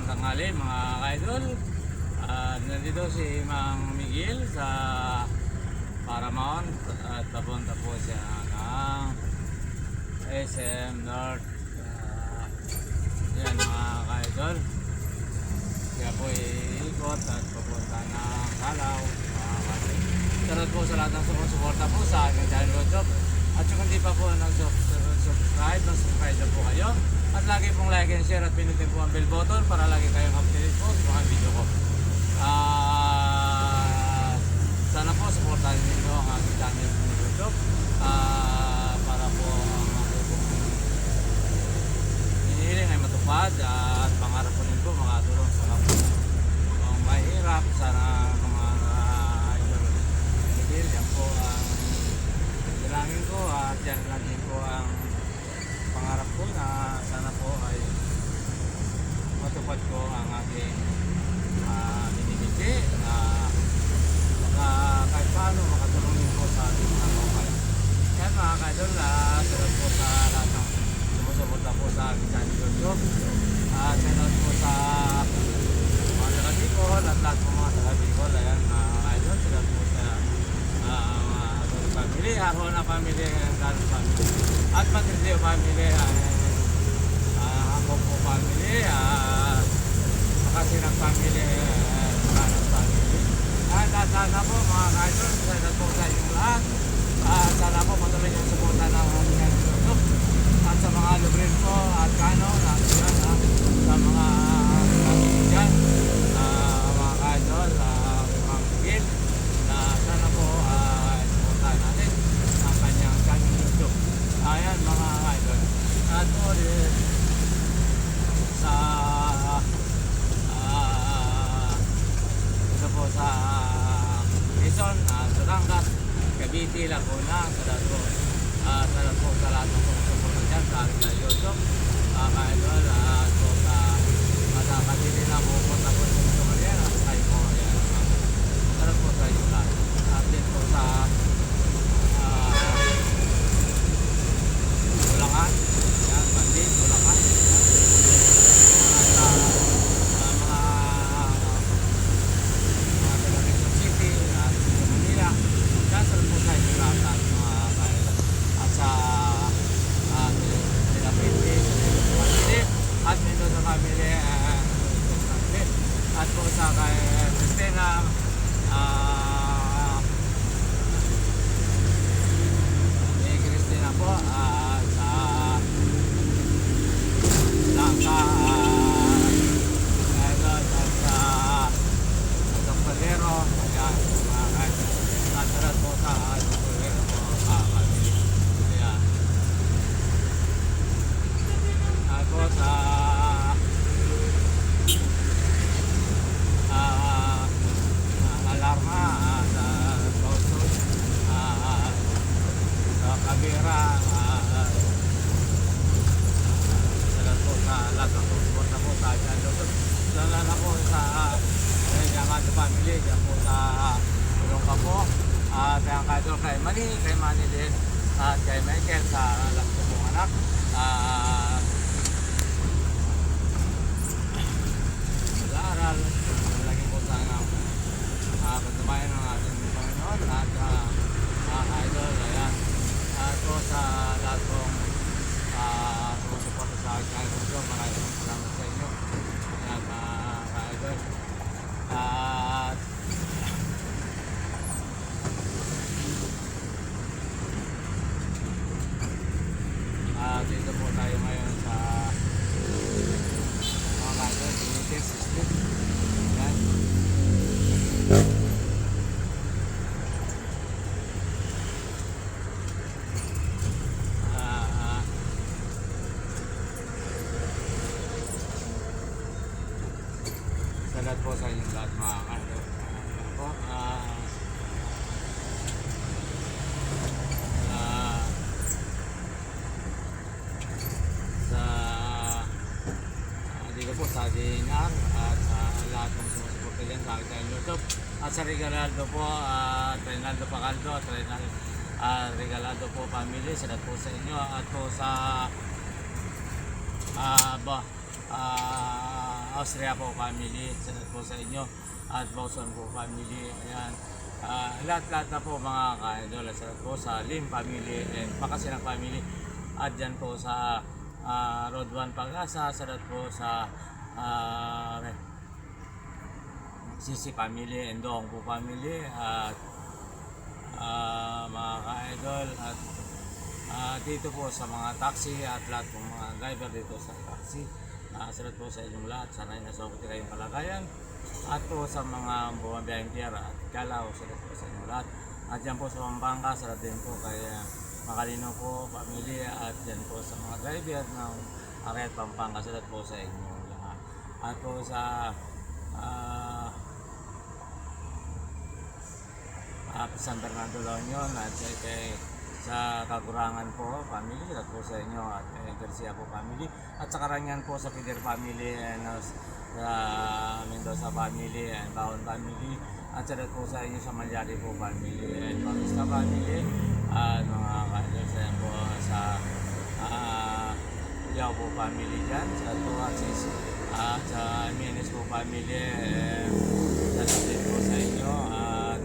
magandang tanghali mga idol. Nandito si Mang Miguel sa Paramount at papunta po siya ng SM North. Yan mga idol. Kaya po iikot at papunta ng Kalaw. Sarot po sa lahat ng sumusuporta po sa aking channel YouTube. At yung hindi pa po nag-subscribe na po kayo. At lagi pong like and share at pinutin po ang bell button para lagi kayong update po sa mga video ko. Sana po supportahan niyo ang aking channel sa YouTube para po ang aking hinihiling ay matupad at pangarap ko din po makatulong sa kapwa kung mahirap. Sana mga idol Miguel, yan po ang dalangin ko at yan lang din po ang pangarap ko na sana po ay matupad ko ang aking hinihiti na kahit paano makatulong din po sa ating mga kawalan. Yan mga kaidol, salamat po sa lahat ng sumusuporta po sa aking channel YouTube. Salamat po sa mga taga-Bicol at lahat po mga taga-Bicol. Ayan mga kaidol, salamat po sa mga family, Arjona family, Galos family at Matrillo family, ako po family, Makasilang family, Galos family. Sana po mga kaidol, sana po sa inyong lahat. Sana po patuloy yung suporta ng aking YouTube at sa mga lubrin ko at kano sa mga dyan, mga kaidol, mga Miguel, na sana po suportahan natin ang kanyang channel YouTube. Ayan mga idol. At ulit sa ito po sa Quezon, Batangas, Cavite, Laguna, salamat po sa lahat ng sumusuporta dyan sa aking channel YouTube. Mga idol, at po sa Cavite na pupunta po sa Quezon Mariana, kayo po yan. Salamat po sa inyo lahat. At din po sa Bulangan, yan, Bandit, Bulangan, at mga taga-Quezon City, at sa Manila, yan, sarap po sa inyo lahat at mga kain. At sa nila Pindi, family, at Mendoza family, at po sa kay Christina, po sa Langka, at sa Dr. Ayan, mga kain. Natarat po sa Dr. po family. Ayan. At po sa Alarma, sa Bausos, sa Kabira, salamat po sa lahat ng suporta po sa channel. Salamat po sa Yamato family, dyan po sa Tulongka po, at ang kaidol kay Manny din, at kay Michael sa lahat po pong anak. Mag-aaral, lagi po sana pagtumayan ng ating Panginoon at mga kaidol, ayan. At po sa lahat pong sumusuporta sa aking channel, maraming salamat sa inyo. Ayan mga kaidol. At dito po tayo ngayon sa mga kaidol, United System. Ayan. Salamat po sa inyong lahat mga kaidol. Po, dito po sa DNR at sa lahat ng sumusuporta dyan sa aking YouTube. At sa Regalado po, Reynaldo Pacaldo at Regalado po family, salamat po sa inyo. At po sa Austria po family, salamat po sa inyo. At Bauson po family, ayan. Lahat-lahat na po mga ka-idol, salamat po sa Lim family and Makasilang family. At dyan po sa Road 1 Pag-asa, salamat po sa Sisi family and Doong po family. At mga ka-idol at dito po sa mga taxi at lahat ng mga driver dito sa taxi, salamat po sa inyong lahat, sana ay nasa mabuti kayong kalagayan. At po sa mga bumabiyahing Pier at Calao, salamat po sa inyong lahat. At dyan po sa Pampanga, salamat din po kay Makalino po family. At dyan po sa mga driver ng Arayat Pampanga, salamat po sa inyong lahat. At po sa San Fernando La Union at sa Kagurangan po family, at po sa inyo at Garcia po family, at sa Karangan po sa Pider family and sa Mendoza family and Baon family, at sa po sa inyo sa Malyari po family and Bautista family, at mga kailan po sa Yao po family dyan, sa Tuasis at sa Menes po family, salamat po sa inyo. At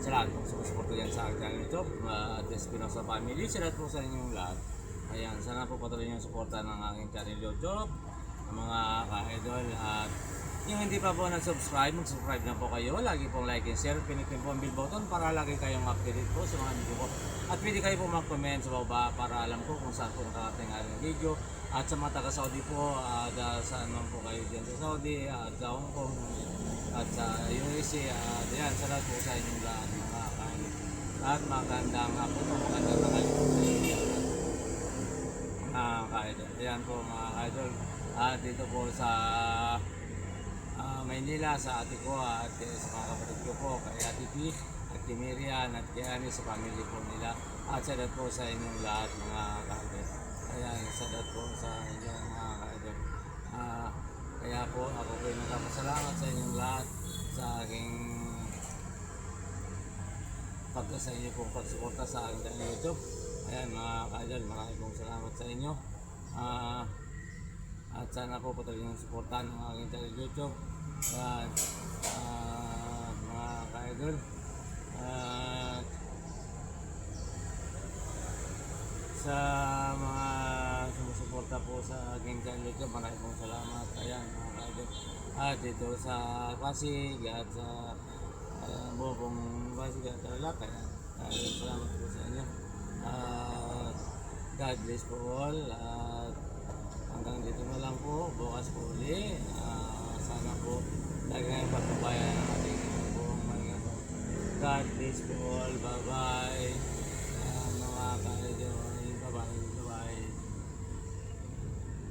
salamat po sa support yan sa aking channel YouTube, Espinosa family, salamat po sa inyong lahat. Ayan, sana po patuloy yung suporta ng aking channel YouTube, mga ka-idol. At yung hindi pa po nag-subscribe, mag-subscribe na po kayo. Lagi pong like and share, pinikin po ang bell button para lagi kayong updated po sa mga video ko. At pwede kayo po mag-comment sa baba para alam ko kung saan po nakarating ang aking video. At sa mga taga-Saudi po, saan man po kayo dyan sa Saudi, at sa Hong Kong, at sa USA, ayan, salamat po sa inyong lahat mga kain. At magandang hapon po, magandang tanghali po sa inyo ka-idol. Ayan po mga ka-idol. At dito po sa Maynila, sa ate ko at sa mga kapatid ko po, kay Ate P at kay Miriam at kay Ani sa family po nila. At salamat po sa inyong lahat mga ka-idol. Ayan, salamat po sa inyong mga ka-idol. Kaya po ako po ay nagpapasalamat sa inyong lahat sa aking sa inyo pong pagsuporta sa aking channel YouTube. Ayan mga ka-idol, maraming pong salamat sa inyo. At sana po patuloy yung suportahan ng aking channel YouTube. At mga ka-idol, sa mga sumusuporta po sa aking channel YouTube, maraming pong salamat. Ayan mga ka-idol. At dito sa Pasig at sa buong Pasig at lahat, salamat po sa inyo. God bless po all. At hanggang dito na lang po, bukas po uli. Sana po lagi ngayong pagbabayan ng ating buong mga. God bless po all. Bye bye.